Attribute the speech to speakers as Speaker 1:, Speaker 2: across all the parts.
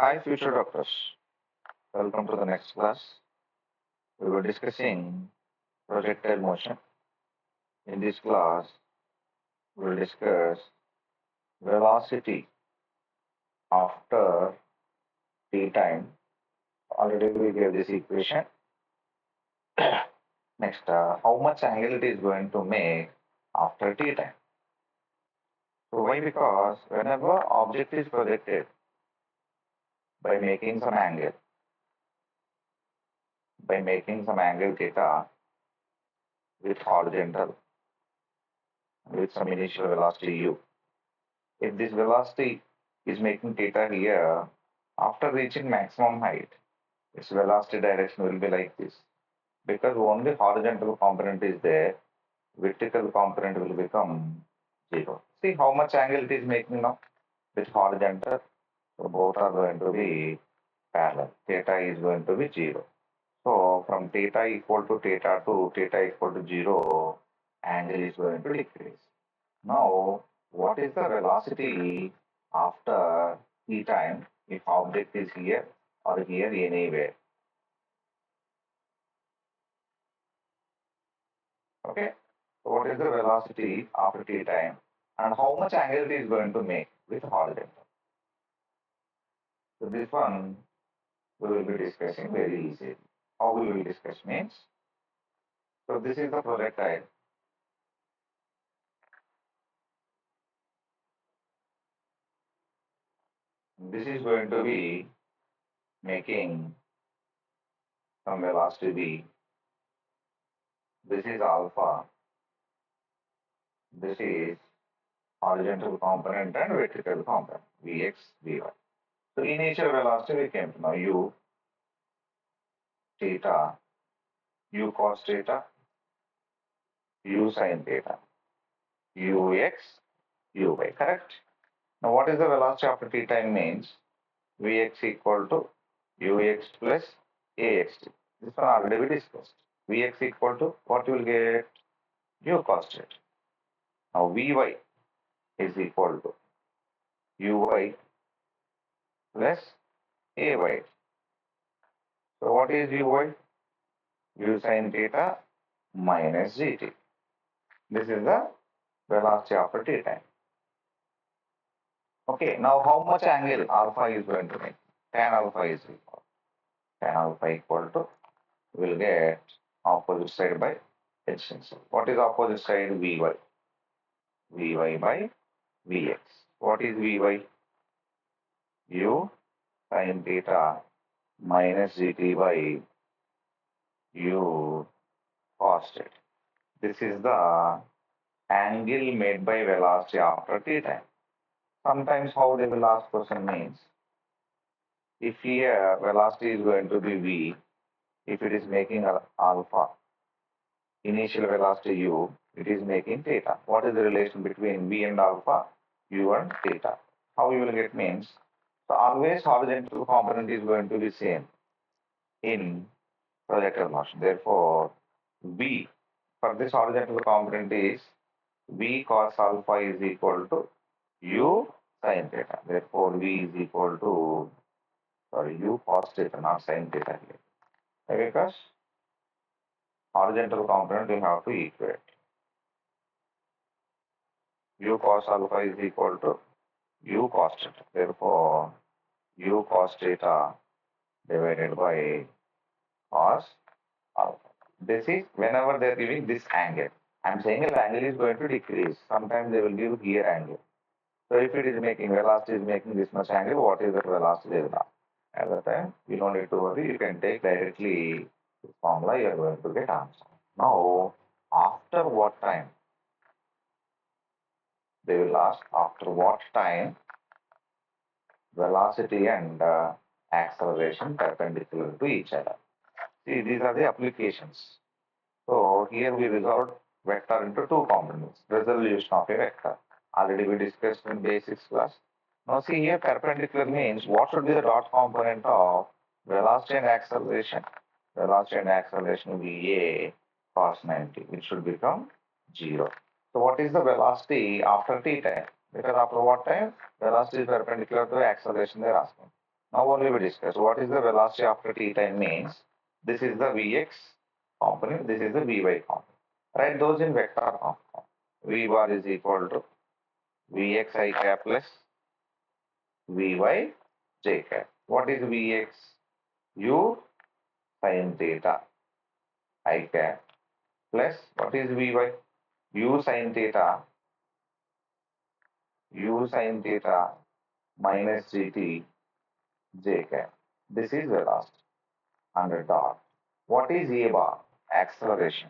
Speaker 1: Hi, future doctors. Welcome to the next class. We were discussing projectile motion. In this class, we'll discuss velocity after t time. Already we gave this equation. Next, how much angle it is going to make after t time. So why? Because whenever object is projected by making some angle, theta with horizontal, with some initial velocity u. If this velocity is making theta here, after reaching maximum height, its velocity direction will be like this. Because only horizontal component is there, vertical component will become 0. See how much angle it is making now with horizontal. So both are going to be parallel. Theta is going to be 0. So from theta equal to theta to theta equal to 0, angle is going to decrease. Now, what is the velocity after t time if object is here or here anywhere? Okay. So what is the velocity after t time and how much angle it is going to make with horizontal? So this one we will be discussing very easily. How we will discuss means, so this is the projectile. This is going to be making some velocity v. This is alpha. This is horizontal component and vertical component, Vx, Vy. So initial velocity we came to know u, theta, u cos theta, u sin theta, ux, uy, correct? Now what is the velocity after t time means? Vx equal to ux plus axt. This one already we discussed. Vx equal to what you will get? U cos theta. Now Vy is equal to uy plus ay. So what is uy? U sin theta minus gt. This is the velocity after t time. Okay, now how much angle alpha is going to make? Tan alpha is equal. Tan alpha equal to, we'll get opposite side by extension. What is opposite side? Vy. Vy by Vx. What is Vy? U sin theta minus gt by u cos theta. This is the angle made by velocity after t time. Sometimes how they will ask question means, if here velocity is going to be v, if it is making alpha, initial velocity u, it is making theta. What is the relation between v and alpha, u and theta? How you will get means, so always horizontal component is going to be same in projectile motion. Therefore, v for this horizontal component is v cos alpha is equal to u sin theta. Therefore, v is equal to, u cos theta, not sin theta here. Because horizontal component you have to equate. U cos alpha is equal to u cos theta. Therefore, u cos theta divided by cos alpha. This is whenever they are giving this angle. I am saying the angle is going to decrease. Sometimes they will give here angle. So if it is making velocity is making this much angle, what is the velocity they will ask? At that time, you don't need to worry. You can take directly this formula. You are going to get answer. Now, after what time? They will ask after what time velocity and acceleration perpendicular to each other. See, these are the applications. So here we resolved vector into two components. Resolution of a vector. Already we discussed in basics class. Now see here perpendicular means what should be the dot component of velocity and acceleration? Velocity and acceleration will be a cos 90, which should become 0. So what is the velocity after t time? Because after what time? Velocity is perpendicular to acceleration they are asking. Now only we discuss what is the velocity after t time means. This is the Vx component, this is the Vy component. Write those in vector form. V bar is equal to Vx I cap plus Vy j cap. What is Vx? U sin theta I cap plus what is Vy? U sin theta minus gt j cap. This is velocity under dot. What is A bar? Acceleration.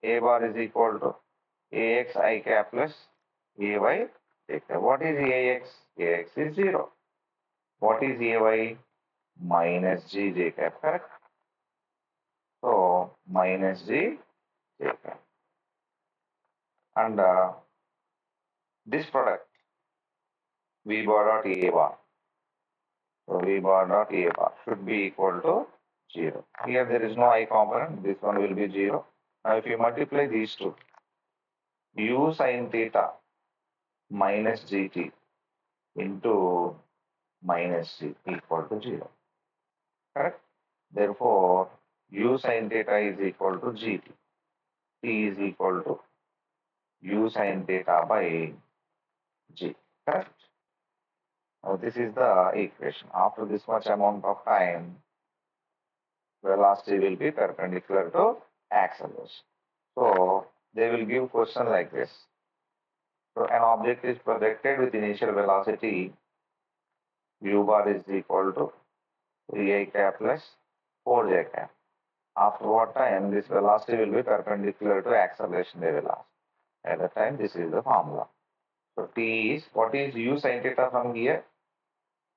Speaker 1: A bar is equal to ax I cap plus ay j cap. What is ax? Ax is 0. What is ay? Minus g j cap, correct? So, minus g j cap. And this product, v bar dot a bar. So, v bar dot a bar should be equal to 0. Here there is no I component. This one will be 0. Now, if you multiply these two, u sin theta minus gt into minus c equal to 0. Correct? Therefore, u sin theta is equal to gt. T is equal to u sin theta by g. Correct? Now, this is the equation. After this much amount of time, velocity will be perpendicular to acceleration. So, they will give question like this. So, an object is projected with initial velocity u bar is equal to 3i cap plus 4j cap. After what time this velocity will be perpendicular to acceleration they will ask. At that time, this is the formula. So T is, what is u sin theta from here?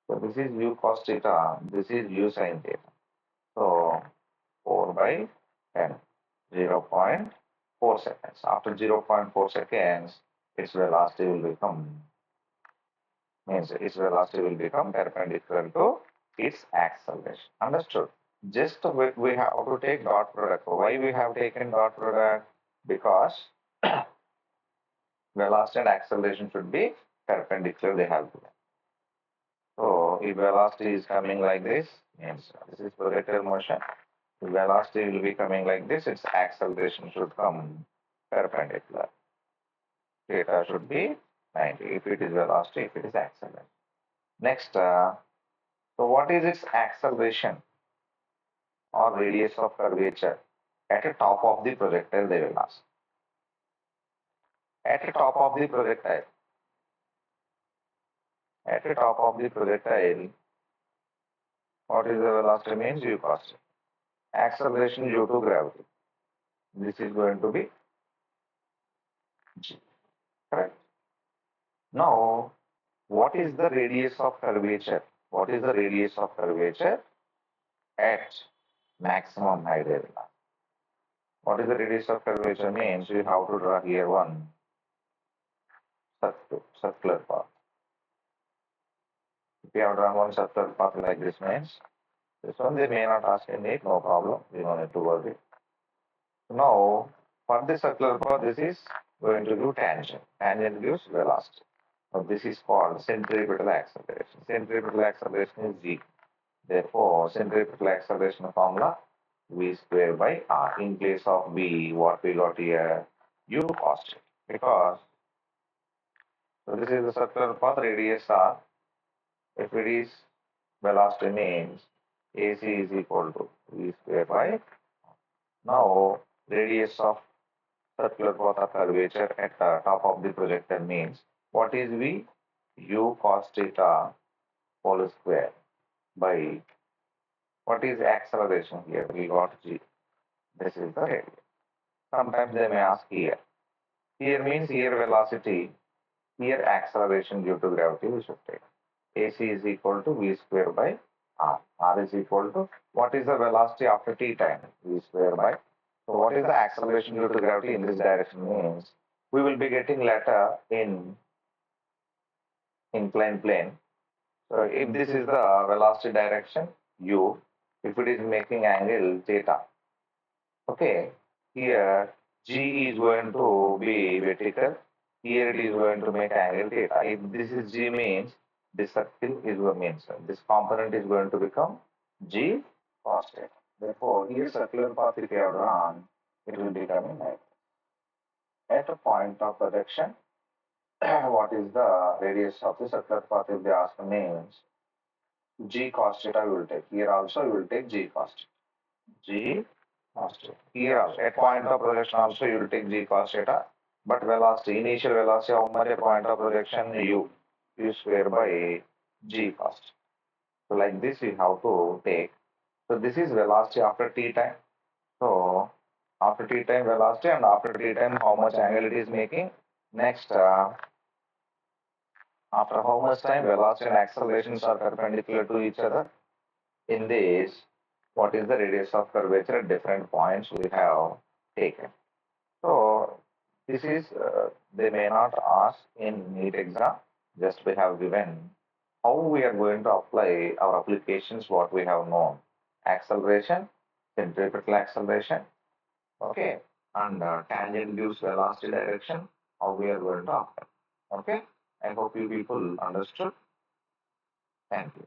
Speaker 1: So this is u cos theta, this is u sin theta. So 4 by 10, 0.4 seconds. After 0.4 seconds, its velocity will become, perpendicular to its acceleration. Understood? Just we have to take dot product. Why we have taken dot product? Because velocity and acceleration should be perpendicular, they have given. So if velocity is coming like this, means this is projectile motion. If velocity will be coming like this, its acceleration should come perpendicular. Theta should be 90 if it is velocity, if it is acceleration. Next, so what is its acceleration or radius of curvature at the top of the projectile, they will ask. At the top of the projectile, what is the velocity means u cos t. Acceleration due to gravity. This is going to be g. Correct? Now, what is the radius of curvature? What is the radius of curvature at maximum height? What is the radius of curvature means? We have to draw here one circular path. If you have drawn one circular path like this means, this one they may not ask in NEET, no problem. We don't need to worry. Now, for this circular path, this is going to give tangent. Tangent gives velocity. Now, this is called centripetal acceleration. Centripetal acceleration is g. Therefore, centripetal acceleration formula v square by r. In place of v, what we got here? U cos t. Because so this is the circular path, radius r. If it is velocity means AC is equal to v square by. Now, radius of circular path or curvature at the top of the projectile means what is v? U cos theta whole square by what is acceleration here? We got g. This is the radius. Sometimes they may ask here. Here means here velocity, here acceleration due to gravity we should take. AC is equal to v square by r. R is equal to what is the velocity after t time? V square by. So what is the acceleration due to gravity in this direction means we will be getting later in inclined plane. So if this is the velocity direction u, if it is making angle theta, okay, here g is going to be vertical, here it is going to make angle theta. If this is g means This circle is what means this component is going to become g cos theta. Therefore, here circular path if you have drawn, it will become in at a point of projection. What is the radius of the circular path if they ask means g cos theta we will take. Here also we will take g cos theta. G cos theta. Here also at point of projection also you will take g cos theta. But velocity, initial velocity, how much at point of projection? U square by g cos theta. So like this we have to take. So this is velocity after t time. So after t time velocity and after t time how much angle it is making. Next, after how much time velocity and accelerations are perpendicular to each other. In this, what is the radius of curvature at different points we have taken. So this is, they may not ask in NEET exam, just we have given how we are going to apply our applications, what we have known. Acceleration, centripetal acceleration, okay, and tangent gives velocity direction, how we are going to apply. Okay, I hope you people understood. Thank you.